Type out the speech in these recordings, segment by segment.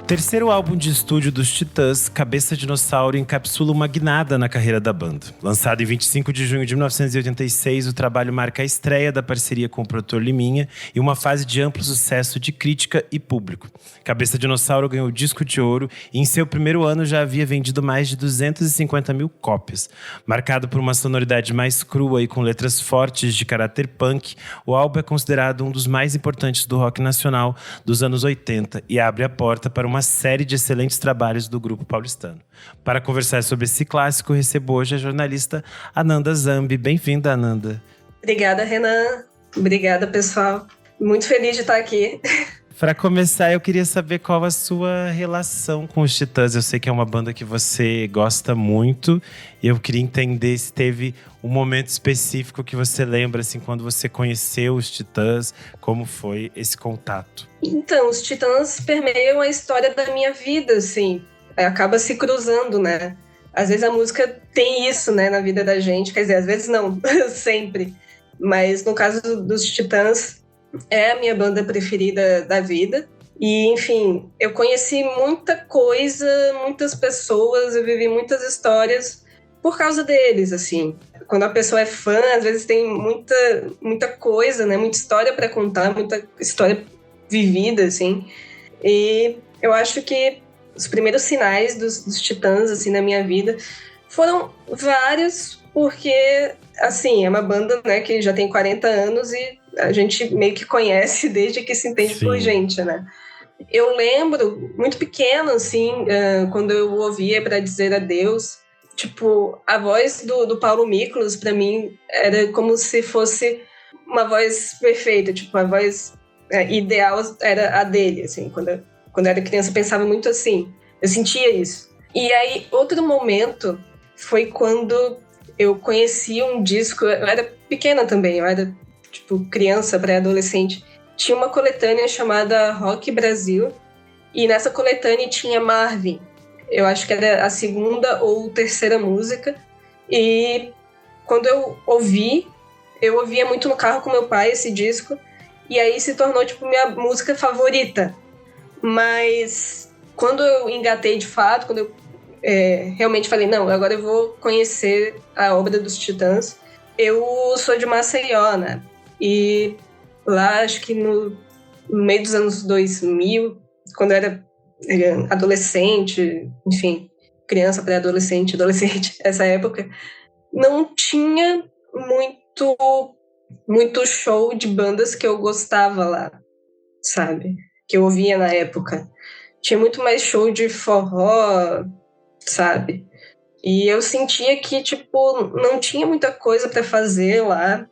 Terceiro álbum de estúdio dos Titãs, Cabeça Dinossauro encapsula uma guinada na carreira da banda. Lançado em 25 de junho de 1986, o trabalho marca a estreia da parceria com o produtor Liminha e uma fase de amplo sucesso de crítica e público. Cabeça Dinossauro ganhou o disco de ouro e em seu primeiro ano já havia vendido mais de 250 mil cópias. Marcado por uma sonoridade mais crua e com letras fortes de caráter punk, o álbum é considerado um dos mais importantes do rock nacional dos anos 80 e abre a porta para uma série de excelentes trabalhos do grupo paulistano. Para conversar sobre esse clássico, recebo hoje a jornalista Ananda Zambi. Bem-vinda, Ananda. Obrigada, Renan. Obrigada, pessoal. Muito feliz de estar aqui. Para começar, eu queria saber qual a sua relação com os Titãs. Eu sei que é uma banda que você gosta muito e eu queria entender se teve um momento específico que você lembra, assim, quando você conheceu os Titãs, como foi esse contato? Então, os Titãs permeiam a história da minha vida, assim. Acaba se cruzando, né? Às vezes a música tem isso, né, na vida da gente. Quer dizer, às vezes não, sempre. Mas no caso dos Titãs, é a minha banda preferida da vida. E, enfim, eu conheci muita coisa, muitas pessoas, eu vivi muitas histórias por causa deles, assim. Quando a pessoa é fã, às vezes tem muita coisa, né? Muita história para contar, muita história vivida, assim. E eu acho que os primeiros sinais dos Titãs, assim, na minha vida foram vários, porque, assim, é uma banda, né, que já tem 40 anos e a gente meio que conhece desde que se entende por gente, né? Eu lembro, muito pequena, assim, quando eu ouvia Pra Dizer Adeus, tipo, a voz do Paulo Miklos, pra mim, era como se fosse uma voz perfeita, tipo, a voz ideal era a dele, assim, quando eu era criança eu pensava muito assim, eu sentia isso. E aí, outro momento foi quando eu conheci um disco, eu era pequena também, eu era, tipo, criança, pré-adolescente, tinha uma coletânea chamada Rock Brasil, e nessa coletânea tinha Marvin. Eu acho que era a segunda ou terceira música. E quando eu ouvia muito no carro com meu pai esse disco. E aí se tornou, tipo, minha música favorita. Mas quando eu engatei de fato, quando eu realmente falei, não, agora eu vou conhecer a obra dos Titãs. Eu sou de Maceió, né? E lá, acho que no meio dos anos 2000, quando eu era adolescente, enfim, criança, pré-adolescente, adolescente, essa época, não tinha muito show de bandas que eu gostava lá, sabe? Que eu ouvia na época. Tinha muito mais show de forró, sabe? E eu sentia que, tipo, não tinha muita coisa para fazer lá,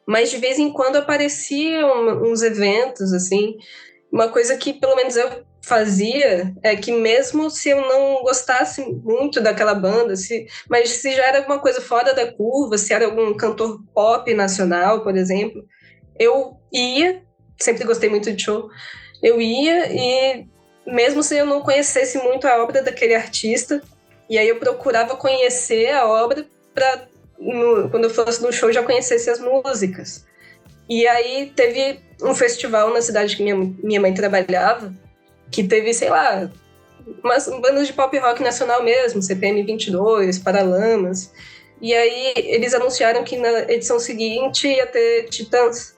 mas de vez em quando apareciam uns eventos, assim. Uma coisa que, pelo menos, eu fazia é que mesmo se eu não gostasse muito daquela banda, mas se já era alguma coisa fora da curva, se era algum cantor pop nacional, por exemplo, eu ia, sempre gostei muito de show, eu ia e mesmo se eu não conhecesse muito a obra daquele artista, e aí eu procurava conhecer a obra para, quando eu fosse no show, já conhecesse as músicas. E aí teve um festival na cidade que minha mãe trabalhava, que teve, sei lá, umas bandas de pop rock nacional mesmo, CPM 22, Paralamas. E aí eles anunciaram que na edição seguinte ia ter Titãs.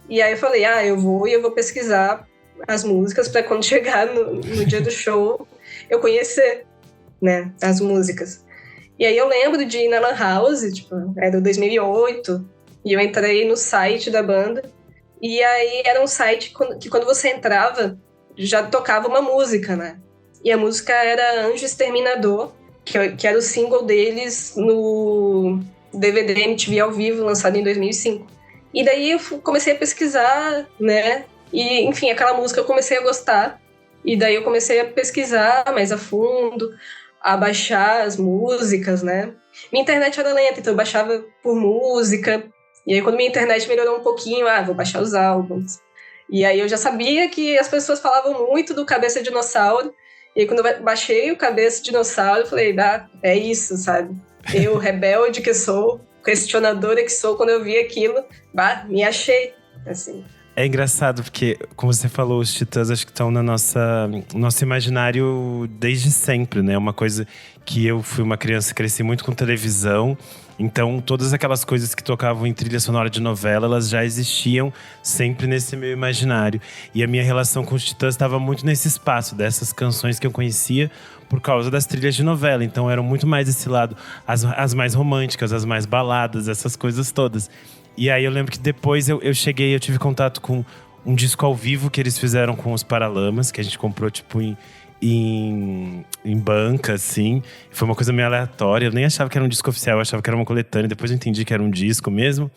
E aí eu falei, eu vou pesquisar as músicas para quando chegar no dia do show eu conhecer, né, as músicas. E aí eu lembro de ir na Lan House, tipo, era 2008, e eu entrei no site da banda, e aí era um site que quando você entrava, já tocava uma música, né? E a música era Anjo Exterminador, que era o single deles no DVD MTV ao vivo, lançado em 2005. E daí eu comecei a pesquisar, né? E, enfim, aquela música eu comecei a gostar. E daí eu comecei a pesquisar mais a fundo, a baixar as músicas, né? Minha internet era lenta, então eu baixava por música. E aí, quando minha internet melhorou um pouquinho, vou baixar os álbuns. E aí eu já sabia que as pessoas falavam muito do Cabeça Dinossauro. E aí, quando eu baixei o Cabeça Dinossauro, eu falei, é isso, sabe? Eu, rebelde que sou, questionadora que sou, quando eu vi aquilo, me achei, assim. É engraçado porque, como você falou, os Titãs acho que estão no nosso imaginário desde sempre, né? Uma coisa que eu fui uma criança, cresci muito com televisão. Então, todas aquelas coisas que tocavam em trilha sonora de novela, elas já existiam sempre nesse meu imaginário. E a minha relação com os Titãs estava muito nesse espaço, dessas canções que eu conhecia por causa das trilhas de novela. Então, eram muito mais esse lado, as mais românticas, as mais baladas, essas coisas todas. E aí, eu lembro que depois eu tive contato com um disco ao vivo que eles fizeram com os Paralamas, que a gente comprou, tipo, em banca, assim. Foi uma coisa meio aleatória. Eu nem achava que era um disco oficial, eu achava que era uma coletânea. Depois eu entendi que era um disco mesmo.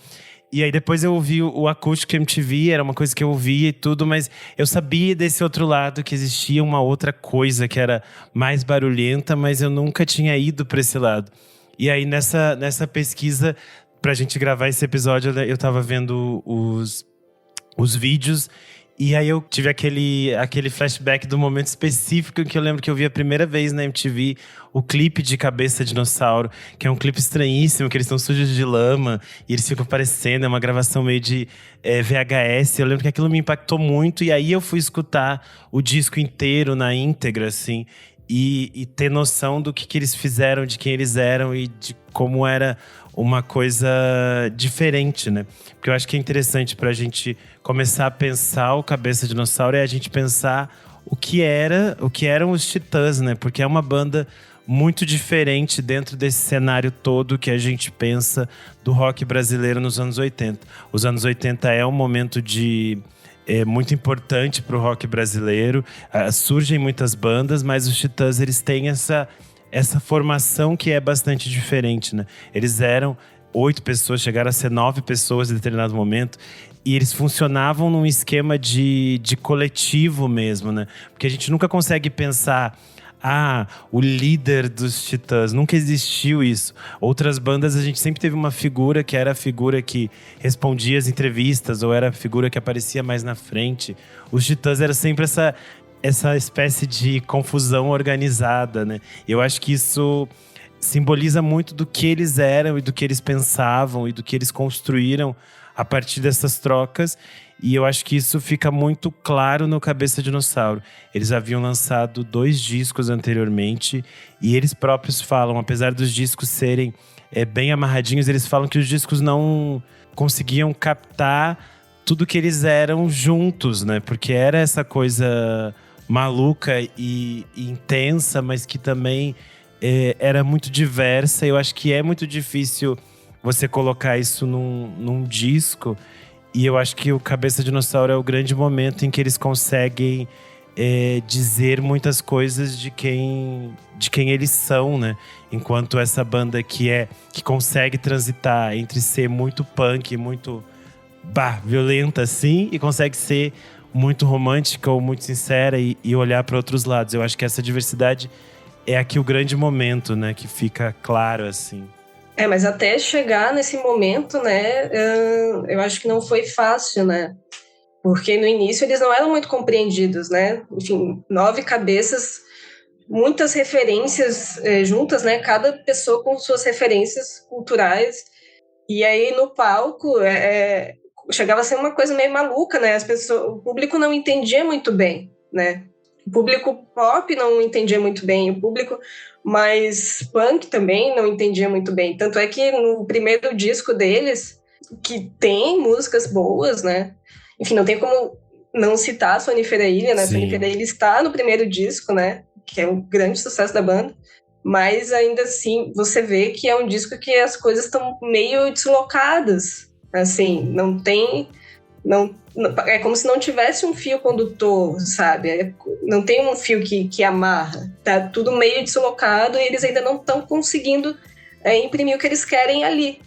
E aí depois eu ouvi o Acústico MTV, era uma coisa que eu ouvia e tudo, mas eu sabia desse outro lado que existia uma outra coisa que era mais barulhenta, mas eu nunca tinha ido para esse lado. E aí nessa pesquisa, pra gente gravar esse episódio, eu tava vendo os vídeos. E aí eu tive aquele flashback do momento específico em que eu lembro que eu vi a primeira vez na MTV o clipe de Cabeça Dinossauro, que é um clipe estranhíssimo, que eles estão sujos de lama e eles ficam aparecendo, é uma gravação meio de VHS. Eu lembro que aquilo me impactou muito, e aí eu fui escutar o disco inteiro na íntegra, assim, e ter noção do que eles fizeram, de quem eles eram e de como era uma coisa diferente, né? Porque eu acho que é interessante pra gente começar a pensar o Cabeça Dinossauro é a gente pensar o que eram os Titãs, né? Porque é uma banda muito diferente dentro desse cenário todo que a gente pensa do rock brasileiro nos anos 80. Os anos 80 é um momento muito importante para o rock brasileiro. Surgem muitas bandas, mas os Titãs, eles têm essa formação que é bastante diferente, né? Eles eram 8 pessoas, chegaram a ser 9 pessoas em determinado momento. E eles funcionavam num esquema de coletivo mesmo, né? Porque a gente nunca consegue pensar… o líder dos Titãs. Nunca existiu isso. Outras bandas, a gente sempre teve uma figura que era a figura que respondia às entrevistas, ou era a figura que aparecia mais na frente. Os Titãs era sempre essa espécie de confusão organizada, né? Eu acho que isso simboliza muito do que eles eram e do que eles pensavam e do que eles construíram a partir dessas trocas. E eu acho que isso fica muito claro no Cabeça Dinossauro. Eles haviam lançado 2 discos anteriormente e eles próprios falam, apesar dos discos serem bem amarradinhos, eles falam que os discos não conseguiam captar tudo que eles eram juntos, né? Porque era essa coisa maluca e intensa, mas que também era muito diversa. Eu acho que é muito difícil você colocar isso num disco. E eu acho que o Cabeça Dinossauro é o grande momento em que eles conseguem dizer muitas coisas de quem eles são, né? Enquanto essa banda que consegue transitar entre ser muito punk, muito violenta assim, e consegue ser muito romântica ou muito sincera e olhar para outros lados. Eu acho que essa diversidade é aqui o grande momento, né? Que fica claro, assim. Mas até chegar nesse momento, né, eu acho que não foi fácil, né? Porque no início eles não eram muito compreendidos, né? Enfim, 9 cabeças, muitas referências juntas, né? Cada pessoa com suas referências culturais. E aí no palco chegava a ser uma coisa meio maluca, né? O público não entendia muito bem, né? O público pop não entendia muito bem, o público mais punk também não entendia muito bem. Tanto é que no primeiro disco deles, que tem músicas boas, né? Enfim, não tem como não citar a Sonifera Ilha, né? A Sonifera Ilha está no primeiro disco, né? Que é um grande sucesso da banda. Mas ainda assim, você vê que é um disco que as coisas estão meio deslocadas. Assim, não tem… é como se não tivesse um fio condutor, sabe? Não tem um fio que amarra. Tá tudo meio deslocado e eles ainda não estão conseguindo imprimir o que eles querem ali.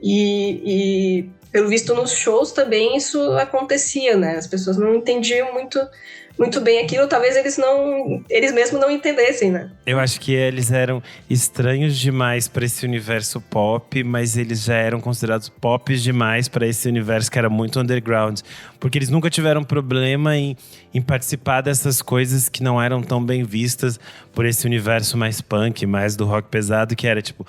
E pelo visto nos shows também isso acontecia, né? As pessoas não entendiam muito muito bem aquilo, talvez eles mesmos não entendessem, né? Eu acho que eles eram estranhos demais para esse universo pop, mas eles já eram considerados pop demais para esse universo que era muito underground. Porque eles nunca tiveram problema em participar dessas coisas que não eram tão bem vistas por esse universo mais punk, mais do rock pesado, que era tipo,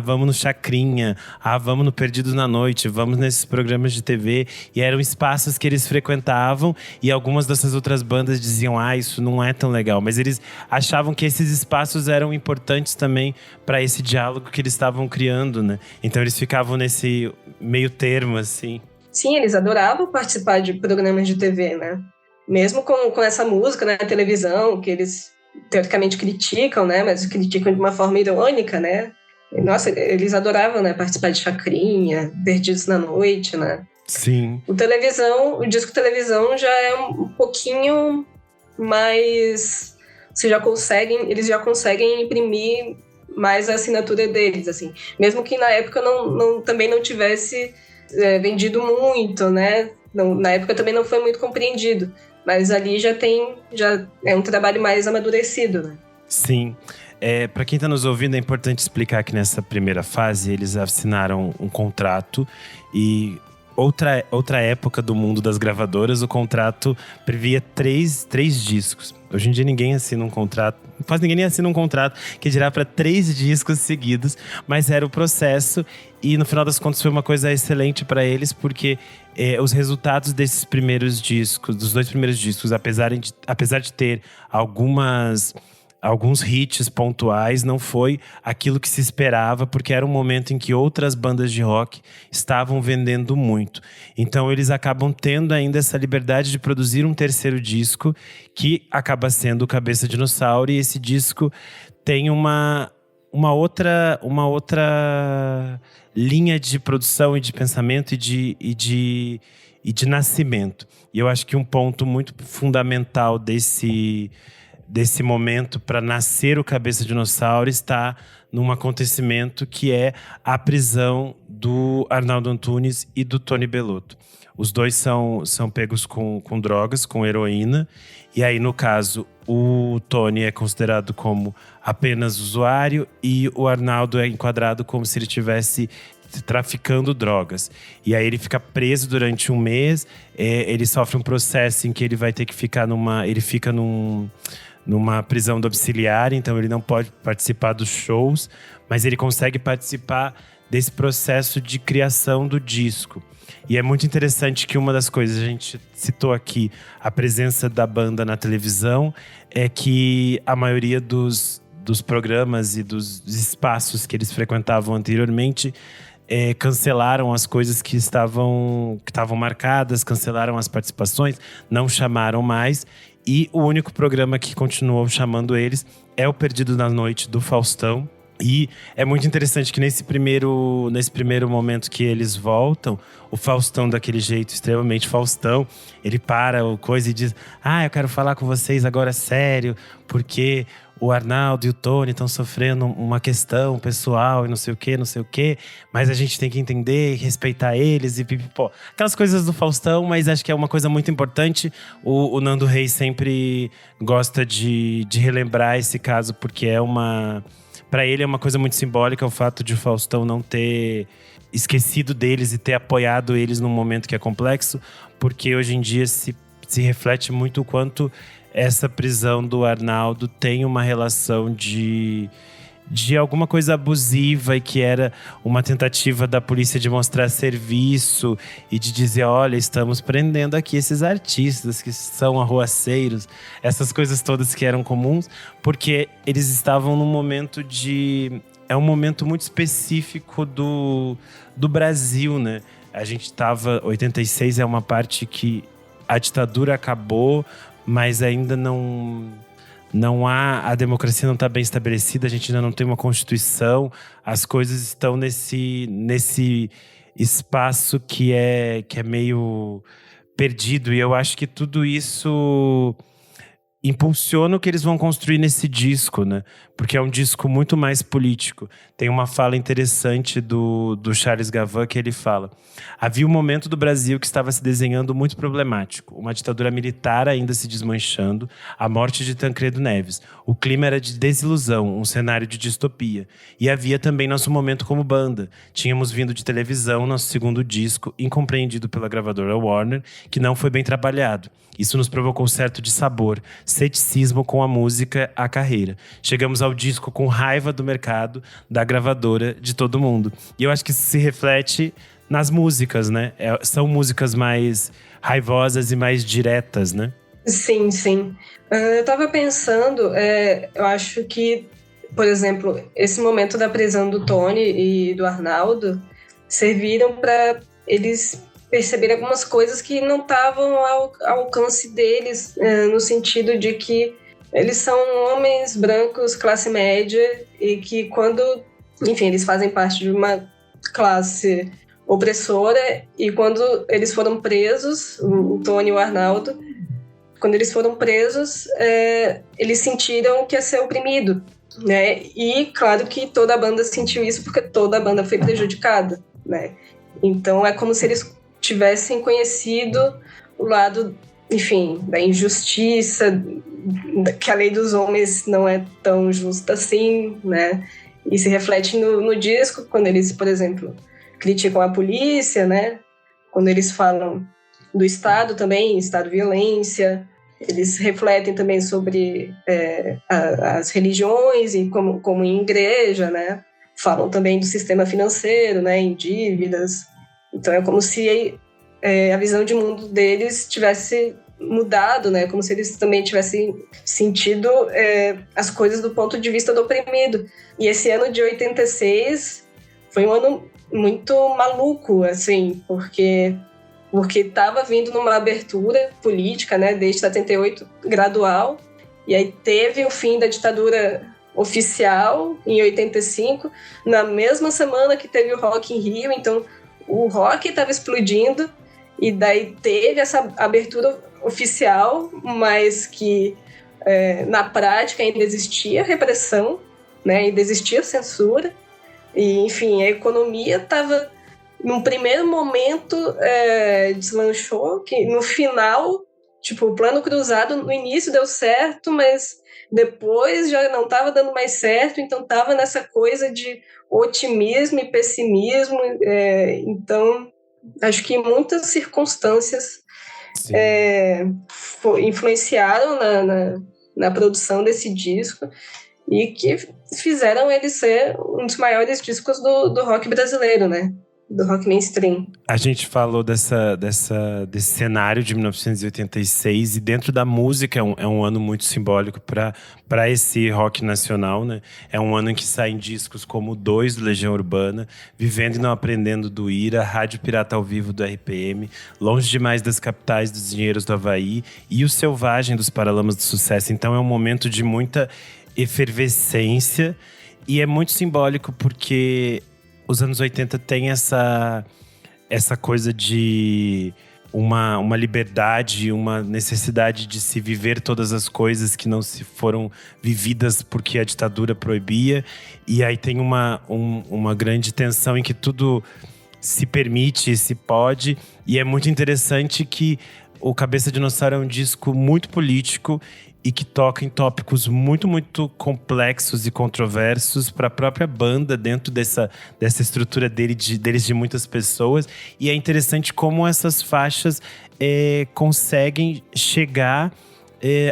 vamos no Chacrinha, vamos no Perdidos na Noite, vamos nesses programas de TV. E eram espaços que eles frequentavam e algumas dessas outras bandas diziam, isso não é tão legal. Mas eles achavam que esses espaços eram importantes também para esse diálogo que eles estavam criando, né? Então eles ficavam nesse meio termo, assim. Sim, eles adoravam participar de programas de TV, né? Mesmo com essa música na televisão, que eles teoricamente criticam, né? Mas criticam de uma forma irônica, né? E, nossa, eles adoravam, né? Participar de Chacrinha, Perdidos na Noite, né? Sim. O disco televisão já é um pouquinho mais... Eles já conseguem imprimir mais a assinatura deles, assim. Mesmo que na época também não tivesse vendido muito, né? Na época também não foi muito compreendido. Mas ali já é um trabalho mais amadurecido, né? Sim. Para quem está nos ouvindo, é importante explicar que nessa primeira fase eles assinaram um contrato e outra época do mundo das gravadoras, o contrato previa três discos. Hoje em dia ninguém assina um contrato, quase ninguém nem assina um contrato que dirá para 3 discos seguidos, mas era o processo e no final das contas foi uma coisa excelente para eles, porque os resultados desses primeiros discos, dos 2 primeiros discos, apesar de ter alguns hits pontuais, não foi aquilo que se esperava, porque era um momento em que outras bandas de rock estavam vendendo muito. Então eles acabam tendo ainda essa liberdade de produzir um terceiro disco, que acaba sendo o Cabeça Dinossauro, e esse disco tem uma outra linha de produção e de pensamento e de nascimento. E eu acho que um ponto muito fundamental desse momento para nascer o Cabeça Dinossauro está num acontecimento que é a prisão do Arnaldo Antunes e do Tony Bellotto. Os dois são pegos com drogas, com heroína. E aí, no caso, o Tony é considerado como apenas usuário e o Arnaldo é enquadrado como se ele tivesse traficando drogas. E aí ele fica preso durante 1 mês. Ele sofre um processo em que ele vai ter que ficar numa prisão domiciliar, então ele não pode participar dos shows, mas ele consegue participar desse processo de criação do disco. E é muito interessante que uma das coisas, a gente citou aqui, a presença da banda na televisão, é que a maioria dos programas e dos espaços que eles frequentavam anteriormente cancelaram as coisas que estavam marcadas, cancelaram as participações, não chamaram mais. E o único programa que continuou chamando eles é o Perdido na Noite, do Faustão. E é muito interessante que nesse primeiro momento que eles voltam, o Faustão, daquele jeito extremamente Faustão, ele para o coisa e diz: eu quero falar com vocês agora sério, porque o Arnaldo e o Tony estão sofrendo uma questão pessoal e não sei o quê, mas a gente tem que entender e respeitar eles e pipipó. Aquelas coisas do Faustão, mas acho que é uma coisa muito importante. O Nando Reis sempre gosta de relembrar esse caso, porque para ele é uma coisa muito simbólica o fato de o Faustão não ter esquecido deles e ter apoiado eles num momento que é complexo, porque hoje em dia se reflete muito o quanto essa prisão do Arnaldo tem uma relação de alguma coisa abusiva, e que era uma tentativa da polícia de mostrar serviço e de dizer: olha, estamos prendendo aqui esses artistas que são arruaceiros, essas coisas todas que eram comuns, porque eles estavam num momento é um momento muito específico do Brasil, né? A gente estava... 86 é uma parte que a ditadura acabou, mas ainda não há, a democracia não está bem estabelecida, a gente ainda não tem uma constituição, as coisas estão nesse espaço que é meio perdido. E eu acho que tudo isso impulsiona o que eles vão construir nesse disco, né? Porque é um disco muito mais político. Tem uma fala interessante do Charles Gavin que ele fala: havia um momento do Brasil que estava se desenhando muito problemático. Uma ditadura militar ainda se desmanchando, a morte de Tancredo Neves. O clima era de desilusão, um cenário de distopia. E havia também nosso momento como banda. Tínhamos vindo de televisão, nosso segundo disco, incompreendido pela gravadora Warner, que não foi bem trabalhado. Isso nos provocou certo dissabor, ceticismo com a música, a carreira. Chegamos ao disco com raiva do mercado, da gravadora, de todo mundo. E eu acho que isso se reflete nas músicas, né? São músicas mais raivosas e mais diretas, né? Sim, sim. Eu tava pensando, eu acho que, por exemplo, esse momento da prisão do Tony e do Arnaldo serviram para eles perceberem algumas coisas que não estavam ao alcance deles, no sentido de que eles são homens brancos, classe média, e que quando, enfim, eles fazem parte de uma classe opressora, e quando eles foram presos, o Tony e o Arnaldo, quando eles foram presos, eles sentiram que ia ser oprimido, né? E claro que toda a banda sentiu isso, porque toda a banda foi prejudicada, né? Então é como se eles tivessem conhecido o lado, enfim, da injustiça, que a lei dos homens não é tão justa assim, né? E se reflete no disco, quando eles, por exemplo, criticam a polícia, né? Quando eles falam do Estado também, Estado de violência. Eles refletem também sobre as religiões, e como em igreja, né? Falam também do sistema financeiro, né? Em dívidas. Então é como se a visão de mundo deles tivesse mudado, né? Como se eles também tivessem sentido as coisas do ponto de vista do oprimido. E esse ano de 86 foi um ano muito maluco, assim, porque estava vindo numa abertura política, né, desde 78, gradual, e aí teve o fim da ditadura oficial em 85, na mesma semana que teve o Rock in Rio, então o rock estava explodindo, e daí teve essa abertura oficial, mas que na prática ainda existia repressão, né, ainda existia censura, e enfim, a economia estava, num primeiro momento, deslanchou, que no final, tipo, o plano cruzado no início deu certo, mas depois já não estava dando mais certo, então estava nessa coisa de otimismo e pessimismo. Então, acho que muitas circunstâncias influenciaram na produção desse disco e que fizeram ele ser um dos maiores discos do rock brasileiro, né? Do rock mainstream. A gente falou desse cenário de 1986 e dentro da música é um ano muito simbólico para esse rock nacional, né? É um ano em que saem discos como o 2 do Legião Urbana, Vivendo e Não Aprendendo do Ira, Rádio Pirata ao Vivo do RPM, Longe Demais das Capitais dos Engenheiros do Havaí e o Selvagem dos Paralamas do Sucesso. Então é um momento de muita efervescência e é muito simbólico porque os anos 80 tem essa coisa de uma liberdade, uma necessidade de se viver todas as coisas que não se foram vividas porque a ditadura proibia. E aí tem uma grande tensão em que tudo se permite, se pode. E é muito interessante que o Cabeça de Dinossauro é um disco muito político e que toca em tópicos muito, muito complexos e controversos para a própria banda, dentro dessa estrutura deles de muitas pessoas. E é interessante como essas faixas conseguem chegar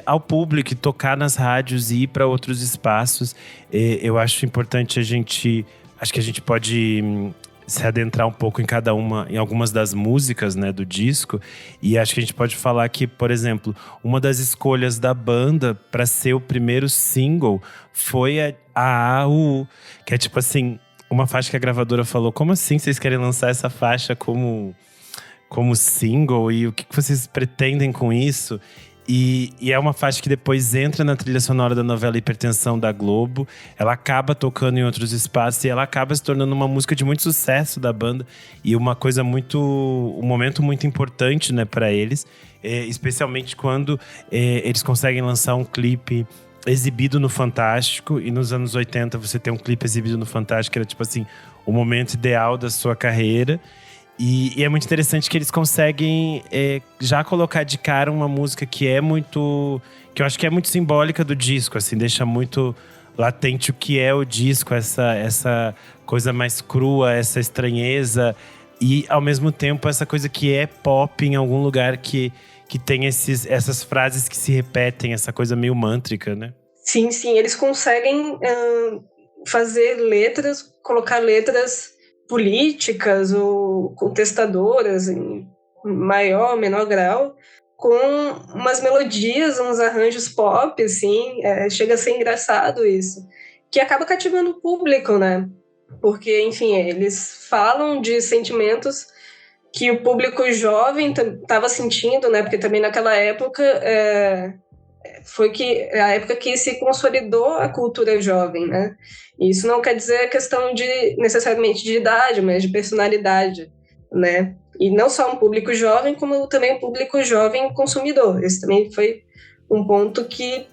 ao público, tocar nas rádios e ir para outros espaços. Eu acho importante acho que a gente pode se adentrar um pouco em algumas das músicas, né, do disco. E acho que a gente pode falar que, por exemplo, uma das escolhas da banda para ser o primeiro single foi a AU, que é tipo assim, uma faixa que a gravadora falou: como assim vocês querem lançar essa faixa como single? E o que vocês pretendem com isso? E é uma faixa que depois entra na trilha sonora da novela Hipertensão da Globo. Ela acaba tocando em outros espaços e ela acaba se tornando uma música de muito sucesso da banda. E uma coisa muito… um momento muito importante, né, para eles. Especialmente quando eles conseguem lançar um clipe exibido no Fantástico. E nos anos 80 você tem um clipe exibido no Fantástico, que era tipo assim, o momento ideal da sua carreira. E é muito interessante que eles conseguem já colocar de cara uma música que é muito… que eu acho que é muito simbólica do disco, assim, deixa muito latente o que é o disco, essa coisa mais crua, essa estranheza. E, ao mesmo tempo, essa coisa que é pop em algum lugar que tem essas frases que se repetem, essa coisa meio mântrica, né? Sim, eles conseguem fazer letras, colocar letras políticas ou contestadoras em maior, menor grau, com umas melodias, uns arranjos pop, assim, chega a ser engraçado isso, que acaba cativando o público, né? Porque, enfim, eles falam de sentimentos que o público jovem estava sentindo, né? Porque também naquela época foi a época que se consolidou a cultura jovem, né? E isso não quer dizer questão necessariamente de idade, mas de personalidade, né? E não só um público jovem, como também um público jovem consumidor. Esse também foi um ponto que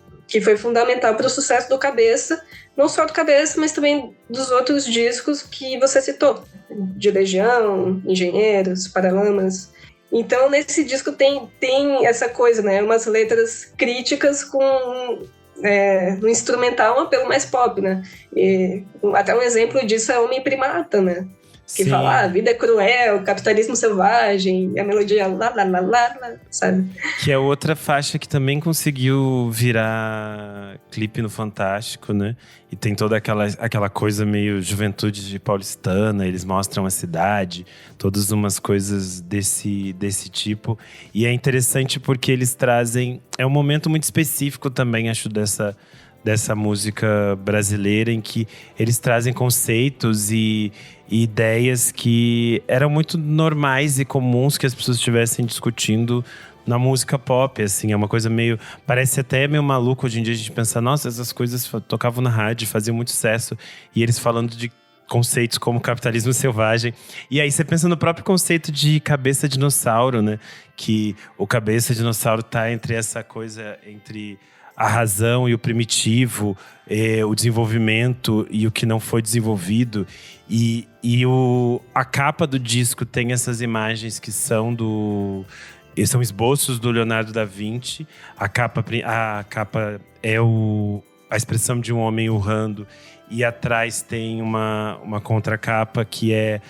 foi fundamental para o sucesso do Cabeça, não só do Cabeça, mas também dos outros discos que você citou, de Legião, Engenheiros, Paralamas. Então, nesse disco tem essa coisa, né? Umas letras críticas com no instrumental um apelo mais pop, né? E até um exemplo disso é Homem Primata, né? Que Sim. fala, a vida é cruel, capitalismo selvagem, e a melodia lá, sabe? Que é outra faixa que também conseguiu virar clipe no Fantástico, né? E tem toda aquela coisa meio juventude paulistana, eles mostram a cidade, todas umas coisas desse tipo. E é interessante porque eles trazem… é um momento muito específico também, acho, dessa música brasileira, em que eles trazem conceitos e ideias que eram muito normais e comuns que as pessoas estivessem discutindo na música pop, assim. É uma coisa meio… parece até meio maluco hoje em dia a gente pensar, nossa, essas coisas tocavam na rádio, faziam muito sucesso. E eles falando de conceitos como capitalismo selvagem. E aí você pensa no próprio conceito de cabeça dinossauro, né? Que o cabeça dinossauro tá entre essa coisa, entre a razão e o primitivo, o desenvolvimento e o que não foi desenvolvido. E a capa do disco tem essas imagens que são são esboços do Leonardo da Vinci. A capa é a expressão de um homem urrando. E atrás tem uma contracapa que é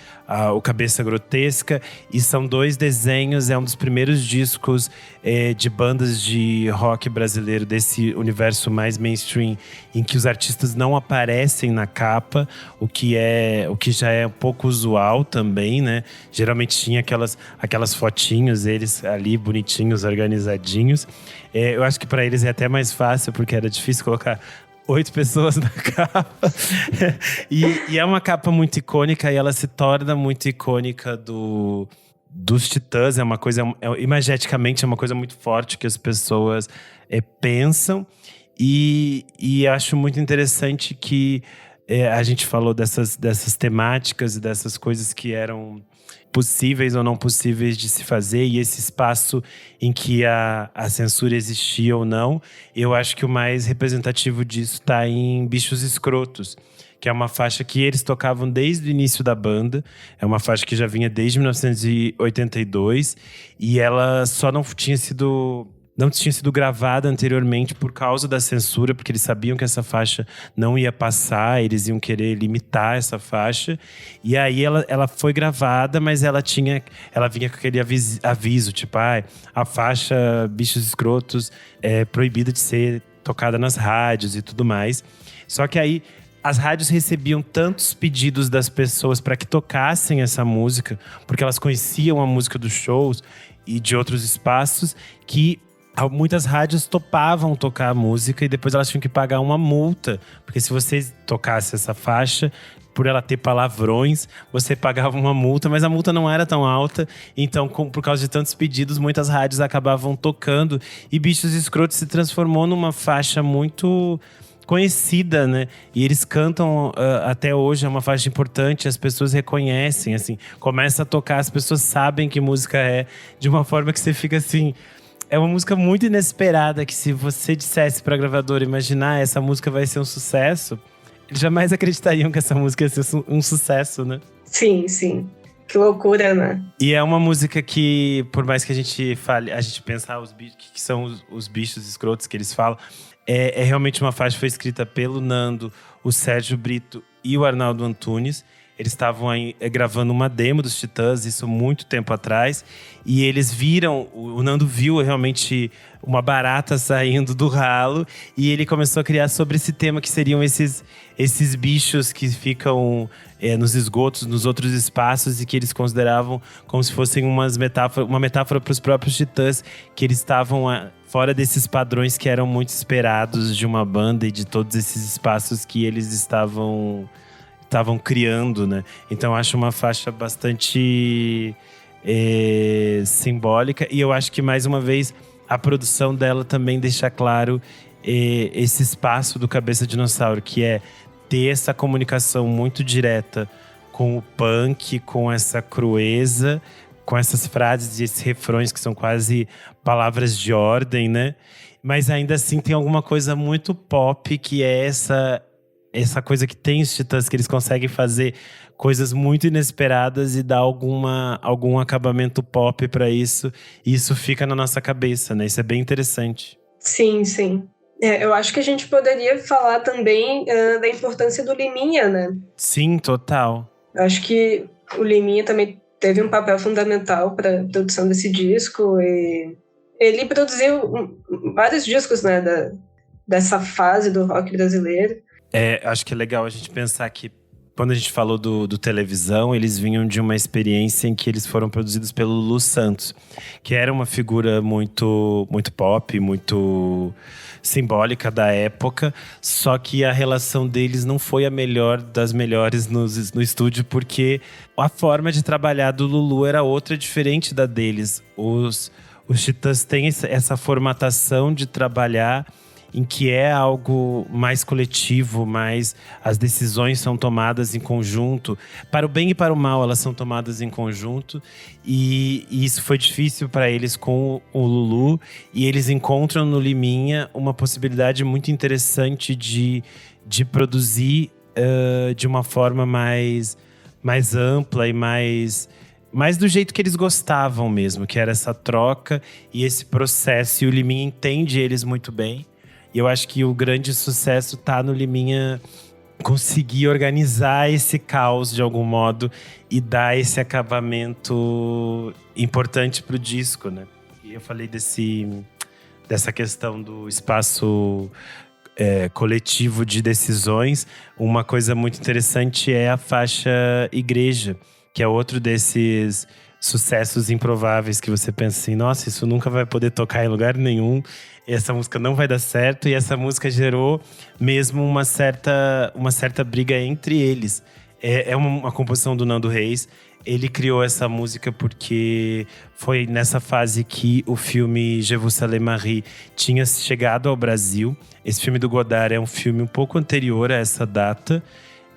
o Cabeça Grotesca. E são 2 desenhos, é um dos primeiros discos de bandas de rock brasileiro, desse universo mais mainstream, em que os artistas não aparecem na capa, o que já é um pouco usual também, né? Geralmente tinha aquelas fotinhos, eles ali bonitinhos, organizadinhos. Eu acho que para eles é até mais fácil, porque era difícil colocar 8 pessoas na capa. E é uma capa muito icônica, e ela se torna muito icônica dos Titãs. É uma coisa… imageticamente é uma coisa muito forte que as pessoas pensam. E acho muito interessante que a gente falou dessas temáticas e dessas coisas que eram possíveis ou não possíveis de se fazer, e esse espaço em que a censura existia ou não. Eu acho que o mais representativo disso está em Bichos Escrotos, que é uma faixa que eles tocavam desde o início da banda. É uma faixa que já vinha desde 1982, e ela só não tinha sido gravada anteriormente por causa da censura, porque eles sabiam que essa faixa não ia passar, eles iam querer limitar essa faixa. E aí ela foi gravada, mas ela vinha com aquele aviso, tipo, a faixa Bichos Escrotos é proibida de ser tocada nas rádios e tudo mais. Só que aí as rádios recebiam tantos pedidos das pessoas para que tocassem essa música, porque elas conheciam a música dos shows e de outros espaços, que muitas rádios topavam tocar a música, e depois elas tinham que pagar uma multa, porque se você tocasse essa faixa, por ela ter palavrões, você pagava uma multa, mas a multa não era tão alta. Então, por causa de tantos pedidos, muitas rádios acabavam tocando. E Bichos Escrotos se transformou numa faixa muito conhecida, né? E eles cantam até hoje, é uma faixa importante, as pessoas reconhecem, assim. Começa a tocar, as pessoas sabem que música é, de uma forma que você fica assim… É uma música muito inesperada, que se você dissesse pra gravadora, imaginar essa música vai ser um sucesso, eles jamais acreditariam que essa música ia ser um sucesso, né? Sim, sim. Que loucura, né? E é uma música que, por mais que a gente fale, a gente pensar que são os bichos escrotos que eles falam, é realmente uma faixa que foi escrita pelo Nando, o Sérgio Brito e o Arnaldo Antunes. Eles estavam gravando uma demo dos Titãs, isso muito tempo atrás. E eles viram, o Nando viu realmente uma barata saindo do ralo. E ele começou a criar sobre esse tema, que seriam esses bichos que ficam nos esgotos, nos outros espaços. E que eles consideravam como se fossem uma metáfora para os próprios Titãs. Que eles estavam fora desses padrões que eram muito esperados de uma banda. E de todos esses espaços que eles estavam criando, né? Então, eu acho uma faixa bastante simbólica. E eu acho que, mais uma vez, a produção dela também deixa claro esse espaço do Cabeça Dinossauro, que é ter essa comunicação muito direta com o punk, com essa crueza, com essas frases e esses refrões que são quase palavras de ordem, né? Mas ainda assim tem alguma coisa muito pop, que é essa coisa que tem os Titãs, que eles conseguem fazer coisas muito inesperadas e dar algum acabamento pop pra isso. E isso fica na nossa cabeça, né? Isso é bem interessante. Sim, sim. Eu acho que a gente poderia falar também da importância do Liminha, né? Sim, total. Eu acho que o Liminha também teve um papel fundamental para a produção desse disco. E ele produziu vários discos, né, dessa fase do rock brasileiro. Acho que é legal a gente pensar que, quando a gente falou do televisão, eles vinham de uma experiência em que eles foram produzidos pelo Lulu Santos, que era uma figura muito, muito pop, muito simbólica da época. Só que a relação deles não foi a melhor das melhores no estúdio, porque a forma de trabalhar do Lulu era outra, diferente da deles. Os Titãs têm essa formatação de trabalhar em que é algo mais coletivo, mais as decisões são tomadas em conjunto. Para o bem e para o mal, elas são tomadas em conjunto. E isso foi difícil para eles com o Lulu. E eles encontram no Liminha uma possibilidade muito interessante de produzir de uma forma mais ampla e mais do jeito que eles gostavam mesmo, que era essa troca e esse processo. E o Liminha entende eles muito bem. E eu acho que o grande sucesso tá no Liminha conseguir organizar esse caos de algum modo e dar esse acabamento importante pro disco, né? E eu falei dessa questão do espaço coletivo de decisões. Uma coisa muito interessante é a faixa Igreja, que é outro desses sucessos improváveis que você pensa assim, nossa, isso nunca vai poder tocar em lugar nenhum, essa música não vai dar certo. E essa música gerou mesmo uma certa briga entre eles. É uma composição do Nando Reis. Ele criou essa música porque foi nessa fase que o filme Je vous salue Marie tinha chegado ao Brasil. Esse filme do Godard é um filme um pouco anterior a essa data.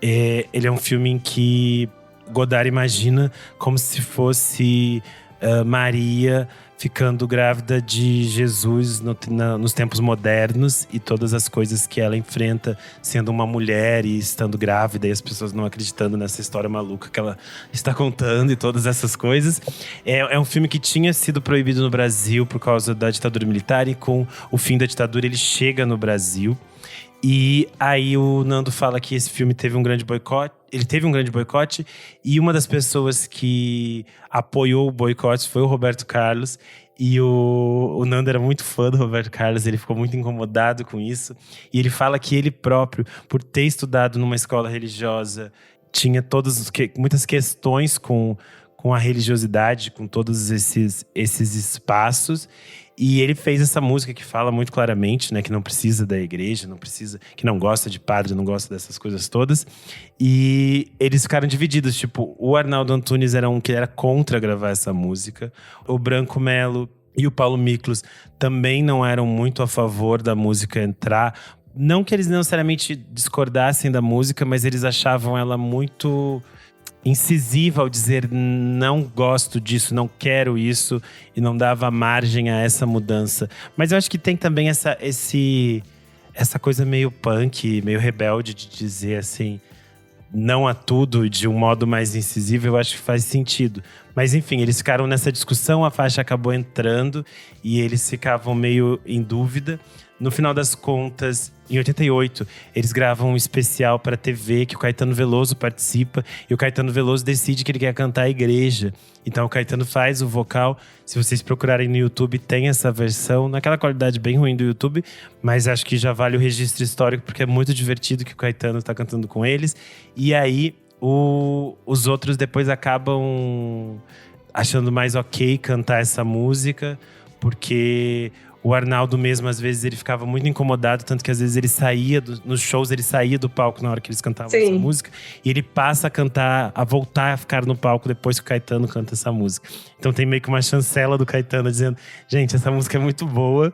Ele é um filme em que Godard imagina como se fosse Maria ficando grávida de Jesus nos tempos modernos, e todas as coisas que ela enfrenta sendo uma mulher e estando grávida, e as pessoas não acreditando nessa história maluca que ela está contando e todas essas coisas. É um filme que tinha sido proibido no Brasil por causa da ditadura militar, e com o fim da ditadura ele chega no Brasil. E aí o Nando fala que esse filme teve um grande boicote. Ele teve um grande boicote, e uma das pessoas que apoiou o boicote foi o Roberto Carlos. E o Nando era muito fã do Roberto Carlos, ele ficou muito incomodado com isso. E ele fala que ele próprio, por ter estudado numa escola religiosa, tinha muitas questões com a religiosidade, com todos esses espaços. E ele fez essa música que fala muito claramente, né, que não precisa da igreja, não precisa, que não gosta de padre, não gosta dessas coisas todas. E eles ficaram divididos, tipo, o Arnaldo Antunes era um que era contra gravar essa música, o Branco Melo e o Paulo Miklos também não eram muito a favor da música entrar. Não que eles necessariamente discordassem da música, mas eles achavam ela muito incisiva ao dizer não gosto disso, não quero isso, e não dava margem a essa mudança. Mas eu acho que tem também essa coisa meio punk, meio rebelde de dizer assim, não a tudo de um modo mais incisivo, eu acho que faz sentido. Mas enfim, eles ficaram nessa discussão, a faixa acabou entrando e eles ficavam meio em dúvida. No final das contas, em 88, eles gravam um especial para TV que o Caetano Veloso participa. E o Caetano Veloso decide que ele quer cantar a igreja. Então o Caetano faz o vocal. Se vocês procurarem no YouTube, tem essa versão. Naquela qualidade bem ruim do YouTube. Mas acho que já vale o registro histórico, porque é muito divertido que o Caetano está cantando com eles. E aí, os outros depois acabam achando mais ok cantar essa música. Porque o Arnaldo mesmo, às vezes, ele ficava muito incomodado. Tanto que, às vezes, ele saía nos shows, ele saía do palco na hora que eles cantavam essa música. E ele passa a cantar, a voltar a ficar no palco depois que o Caetano canta essa música. Então tem meio que uma chancela do Caetano dizendo: gente, essa música é muito boa.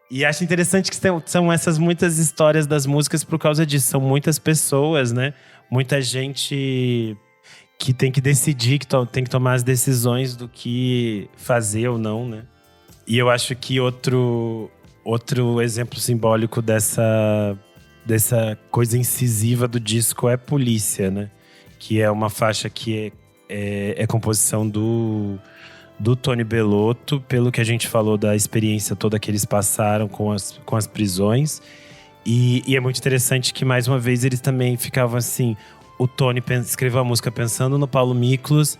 E acho interessante que são essas muitas histórias das músicas por causa disso. São muitas pessoas, né? Muita gente que tem que decidir, que tem que tomar as decisões do que fazer ou não, né? E eu acho que outro exemplo simbólico dessa coisa incisiva do disco é Polícia, né? Que é uma faixa que é composição do Tony Bellotto, pelo que a gente falou da experiência toda que eles passaram com as prisões. E é muito interessante que, mais uma vez, eles também ficavam assim… O Tony escreveu a música pensando no Paulo Miklos,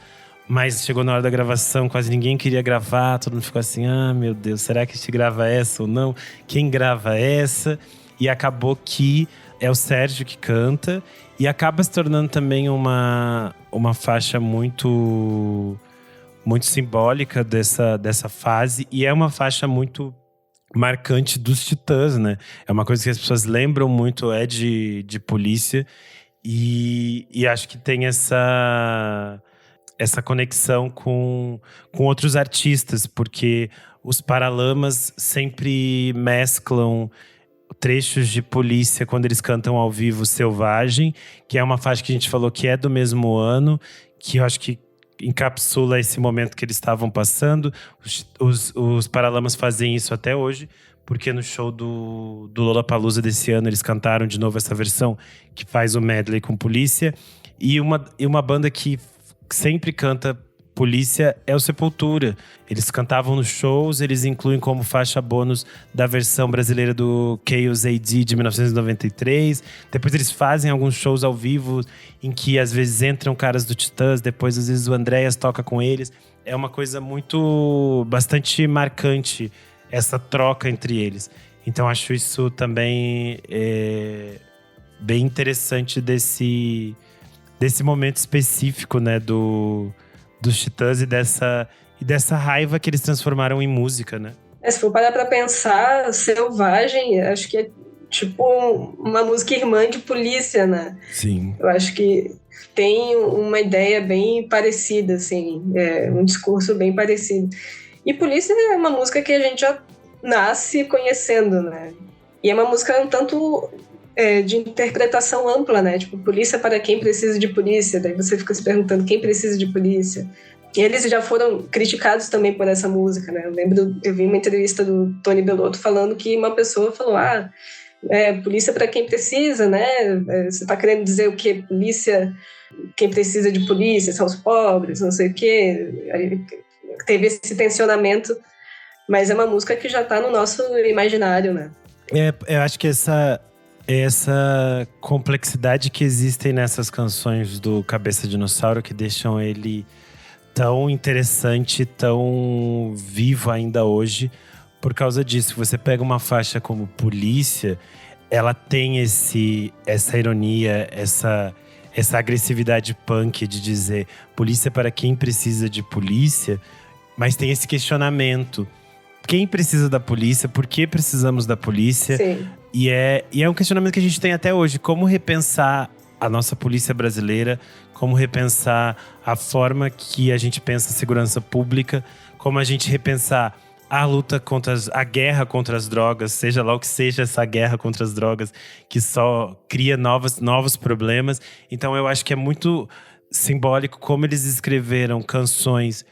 mas chegou na hora da gravação, quase ninguém queria gravar. Todo mundo ficou assim, meu Deus, será que a gente grava essa ou não? Quem grava essa? E acabou que é o Sérgio que canta. E acaba se tornando também uma faixa muito, muito simbólica dessa fase. E é uma faixa muito marcante dos Titãs, né? É uma coisa que as pessoas lembram muito, de Polícia. E acho que tem essa conexão com outros artistas, porque os Paralamas sempre mesclam trechos de Polícia quando eles cantam ao vivo Selvagem, que é uma faixa que a gente falou que é do mesmo ano, que eu acho que encapsula esse momento que eles estavam passando. Os Paralamas fazem isso até hoje, porque no show do Lollapalooza desse ano eles cantaram de novo essa versão que faz o medley com Polícia. E uma banda que sempre canta Polícia é o Sepultura. Eles cantavam nos shows, eles incluem como faixa bônus da versão brasileira do Chaos AD de 1993. Depois eles fazem alguns shows ao vivo em que às vezes entram caras do Titãs, depois às vezes o Andréas toca com eles. É uma coisa bastante marcante essa troca entre eles. Então acho isso também bem interessante desse momento específico, né, dos Titãs e dessa raiva que eles transformaram em música, né? Se for parar pra pensar, Selvagem, acho que é tipo uma música irmã de Polícia, né? Sim. Eu acho que tem uma ideia bem parecida, assim, um discurso bem parecido. E Polícia é uma música que a gente já nasce conhecendo, né? E é uma música um tanto de interpretação ampla, né? Tipo, polícia para quem precisa de polícia. Daí você fica se perguntando quem precisa de polícia. E eles já foram criticados também por essa música, né? Eu vi uma entrevista do Tony Bellotto falando que uma pessoa falou, polícia para quem precisa, né? Você tá querendo dizer o quê? Polícia, quem precisa de polícia são os pobres, não sei o quê. Aí teve esse tensionamento, mas é uma música que já tá no nosso imaginário, né? Eu acho que essa complexidade que existem nessas canções do Cabeça Dinossauro, que deixam ele tão interessante, tão vivo ainda hoje, por causa disso. Você pega uma faixa como Polícia, ela tem essa ironia, essa agressividade punk de dizer polícia para quem precisa de polícia, mas tem esse questionamento quem precisa da polícia, por que precisamos da polícia. Sim. E é um questionamento que a gente tem até hoje. Como repensar a nossa polícia brasileira, como repensar a forma que a gente pensa a segurança pública, como a gente repensar a luta contra a guerra contra as drogas, seja lá o que seja essa guerra contra as drogas, que só cria novos problemas. Então eu acho que é muito simbólico como eles escreveram canções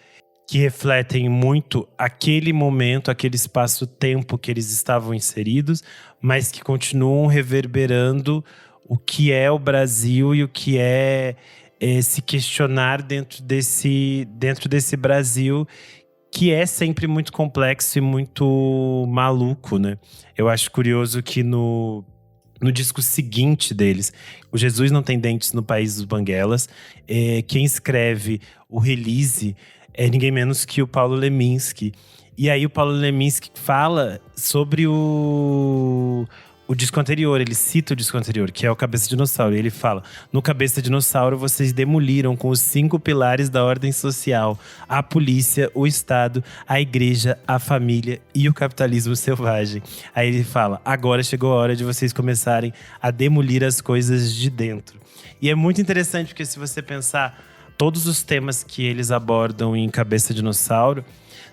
que refletem muito aquele momento, aquele espaço-tempo que eles estavam inseridos, mas que continuam reverberando o que é o Brasil e o que é se questionar dentro desse Brasil, que é sempre muito complexo e muito maluco, né? Eu acho curioso que no disco seguinte deles, o Jesus Não Tem Dentes no País dos Banguelas, quem escreve o release é ninguém menos que o Paulo Leminski. E aí o Paulo Leminski fala sobre o disco anterior, ele cita o disco anterior, que é o Cabeça de Dinossauro. E ele fala: no Cabeça de Dinossauro, vocês demoliram com os 5 pilares da ordem social: a polícia, o Estado, a igreja, a família e o capitalismo selvagem. Aí ele fala: agora chegou a hora de vocês começarem a demolir as coisas de dentro. E é muito interessante, porque se você pensar, todos os temas que eles abordam em Cabeça de Dinossauro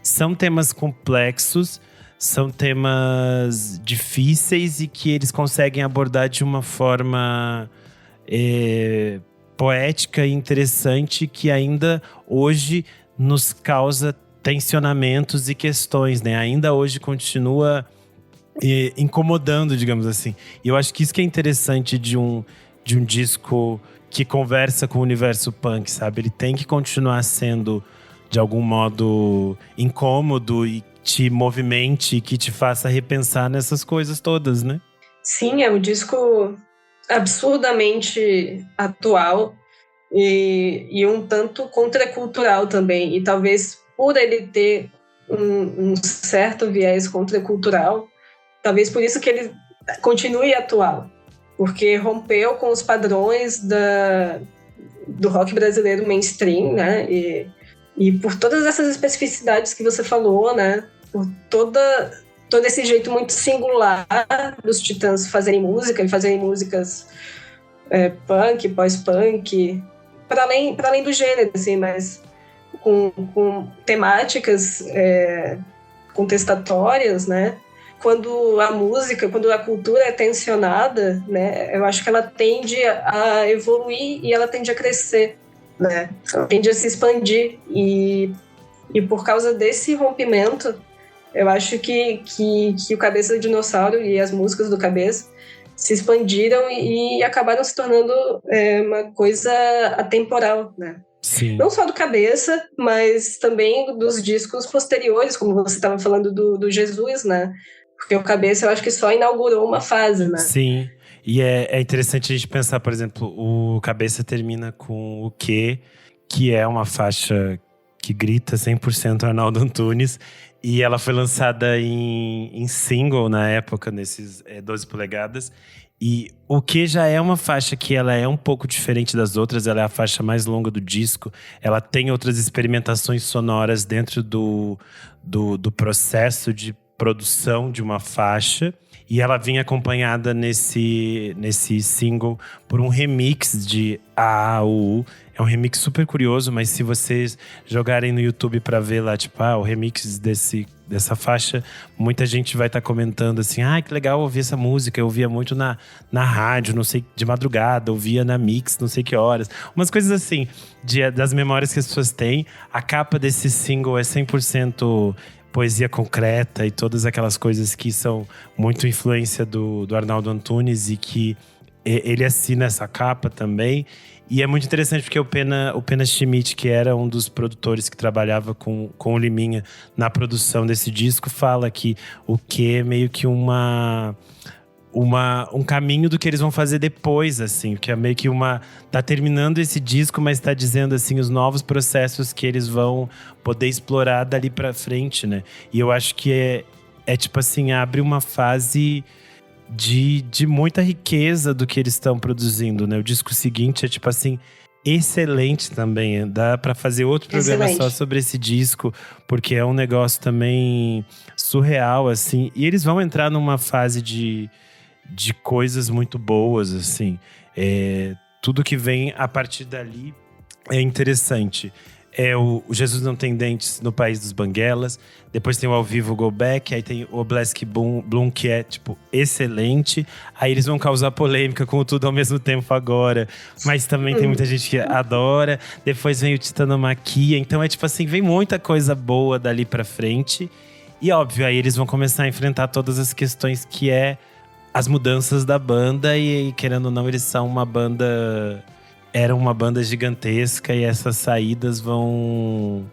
são temas complexos, são temas difíceis e que eles conseguem abordar de uma forma poética e interessante, que ainda hoje nos causa tensionamentos e questões, né? Ainda hoje continua incomodando, digamos assim. E eu acho que isso que é interessante de um disco que conversa com o universo punk, sabe? Ele tem que continuar sendo, de algum modo, incômodo e te movimente, que te faça repensar nessas coisas todas, né? Sim, é um disco absurdamente atual e um tanto contracultural também. E talvez por ele ter um certo viés contracultural, talvez por isso que ele continue atual. Porque rompeu com os padrões do rock brasileiro mainstream, né? E por todas essas especificidades que você falou, né? Por todo esse jeito muito singular dos Titãs fazerem música, e fazerem músicas punk, pós-punk, para além do gênero, assim, mas com temáticas contestatórias, né? Quando a cultura é tensionada, né, eu acho que ela tende a evoluir e ela tende a crescer, né? Ela tende a se expandir e por causa desse rompimento, eu acho que o Cabeça de Dinossauro e as músicas do Cabeça se expandiram e acabaram se tornando uma coisa atemporal, né? Sim. Não só do Cabeça, mas também dos discos posteriores, como você estava falando do Jesus, né? Porque o Cabeça, eu acho que só inaugurou uma fase, né? Sim. E é interessante a gente pensar, por exemplo, o Cabeça termina com o Quê, que é uma faixa que grita 100% Arnaldo Antunes. E ela foi lançada em single na época, nesses 12 polegadas. E o que já é uma faixa que ela é um pouco diferente das outras. Ela é a faixa mais longa do disco. Ela tem outras experimentações sonoras dentro do processo de produção de uma faixa. E ela vinha acompanhada nesse single por um remix de AAU. É um remix super curioso, mas se vocês jogarem no YouTube pra ver lá, tipo, o remix dessa faixa, muita gente vai estar comentando assim: que legal ouvir essa música. Eu ouvia muito na rádio, não sei, de madrugada, ouvia na Mix, não sei que horas. Umas coisas assim, das memórias que as pessoas têm. A capa desse single é 100% poesia concreta e todas aquelas coisas que são muito influência do Arnaldo Antunes e que ele assina essa capa também. E é muito interessante porque o Pena Schmidt, que era um dos produtores que trabalhava com o Liminha na produção desse disco, fala que o que é meio que um caminho do que eles vão fazer depois, assim, que é meio que tá terminando esse disco, mas tá dizendo, assim, os novos processos que eles vão poder explorar dali pra frente, né? E eu acho que é tipo assim, abre uma fase de muita riqueza do que eles estão produzindo, né? O disco seguinte é tipo assim, excelente também. Dá pra fazer outro programa Excelente. só sobre esse disco, porque é um negócio também surreal, assim. E eles vão entrar numa fase de coisas muito boas, assim. Tudo que vem a partir dali é interessante. É o Jesus Não Tem Dentes no País dos Banguelas. Depois tem o Ao Vivo Go Back. Aí tem o Oblesk Bloom, que é, tipo, excelente. Aí eles vão causar polêmica com o Tudo ao Mesmo Tempo agora. Mas também tem muita gente que adora. Depois vem o Titanomaquia. Então é tipo assim, vem muita coisa boa dali pra frente. E óbvio, aí eles vão começar a enfrentar todas as questões que é as mudanças da banda. E querendo ou não, eles são uma banda… Era uma banda gigantesca e essas saídas vão